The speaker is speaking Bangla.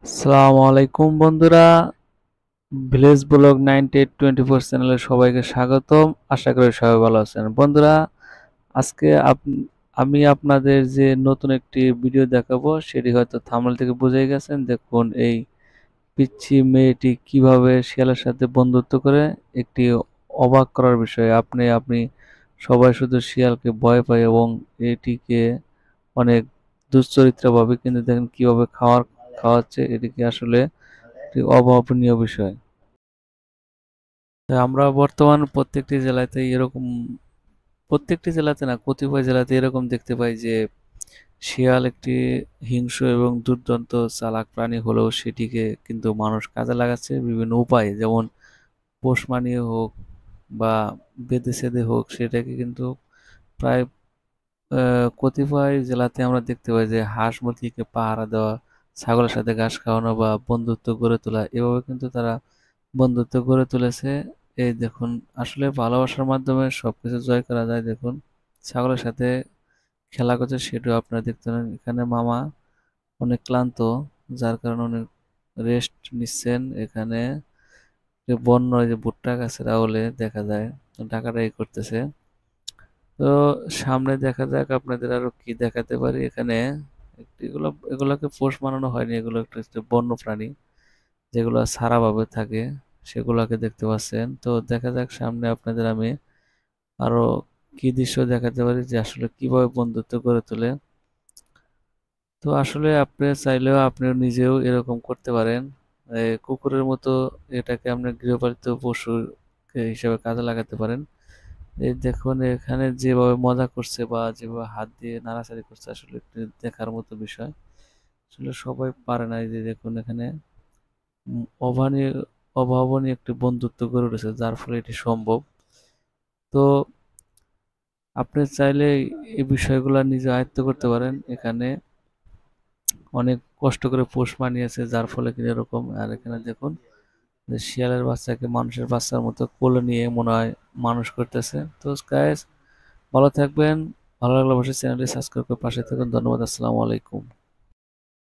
আসসালামু আলাইকুম বন্ধুরা, ভিলেজ ব্লগ 9824 চ্যানেলে সবাইকে স্বাগতম। আশা করি সবাই ভালো আছেন বন্ধুরা। আজকে আমি আপনাদের যে নতুন একটি ভিডিও দেখাবো সেটি হয়তো থাম্বনেল থেকে বুঝে গেছেন। দেখুন এই পিচ্চি মেয়েটি কিভাবে শিয়ালের সাথে বন্ধুত্ব করে, একটি অবাক করার বিষয়। আপনি সবাই শুধু শিয়ালকে ভয় পায় এবং এটিকে অনেক দুশ্চরিত্র ভাবে, কিন্তু দেখেন কিভাবে খাওয়াচ্ছে, এটি কি আসলে একটি অভাবনীয় বিষয়। আমরা বর্তমান প্রত্যেকটি জেলাতে না, কতিপয় জেলাতে এরকম দেখতে পাই যে শিয়াল একটি হিংস্র এবং দুর্দান্ত চালাক প্রাণী হলেও সেটিকে কিন্তু মানুষ কাজে লাগাচ্ছে বিভিন্ন উপায়ে, যেমন পোষ মানিয়ে হোক বা বেঁধে ছেদে হোক, সেটাকে কিন্তু প্রায় কতিপয় জেলাতে আমরা দেখতে পাই যে হাঁস মুরগিকে পাহারা দেওয়া, ছাগলের সাথে ঘাস খাওয়ানো বা বন্ধুত্ব গড়ে তোলা, এভাবে কিন্তু তারা বন্ধুত্ব গড়ে তুলেছে। এই দেখুন, আসলে ভালোবাসার মাধ্যমে সবকিছু জয় করা যায়। দেখুন, ছাগলের সাথে খেলা করছে, সেটাও আপনারা দেখতে পারেন। এখানে মামা অনেক ক্লান্ত, যার কারণে অনেক রেস্ট নিচ্ছেন। এখানে যে বন্য এই যে ভুট্টা গাছের আউলে দেখা যায় ডাকাডাকি করতেছে। তো সামনে দেখা যাক আপনাদের আরো কি দেখাতে পারি। এখানে এগুলোকে পোষ মানানো হয়নি, এগুলো একটা বন্য প্রাণী যেগুলো ছাড়াভাবে থাকে, সেগুলোকে দেখতে পাচ্ছেন। তো দেখা যাক সামনে আপনাদের আমি আরো কি দৃশ্য দেখাতে পারি যে আসলে কিভাবে বন্ধুত্ব গড়ে তোলে। তো আসলে আপনি চাইলেও আপনি নিজেও এরকম করতে পারেন। কুকুরের মতো এটাকে আপনি গৃহপালিত পশু হিসেবে কাজে লাগাতে পারেন। এই দেখুন এখানে যেভাবে মজা করছে বা যেভাবে হাত দিয়ে নাড়াচাড়ি করছে, আসলে একটু দেখার মতো বিষয়। আসলে সবাই পারে না। এই যে দেখুন এখানে অভাবনীয় অভাবনীয় একটি বন্ধুত্ব গড়ে উঠেছে, যার ফলে এটি সম্ভব। তো আপনি চাইলে এই বিষয়গুলো নিজে আয়ত্ত করতে পারেন। এখানে অনেক কষ্ট করে পোষ মানিয়েছে, যার ফলে কিন্তু এরকম। আর এখানে দেখুন যে শিয়ালের বাচ্চাকে মানুষের বাচ্চার মতো কোলে নিয়ে মনে হয় মানুষ করতেছে। তো গাইস, ভালো থাকবেন। ভালো লাগলে অবশ্যই চ্যানেলটি সাবস্ক্রাইব করে পাশে থাকুন। ধন্যবাদ। আসসালামু আলাইকুম।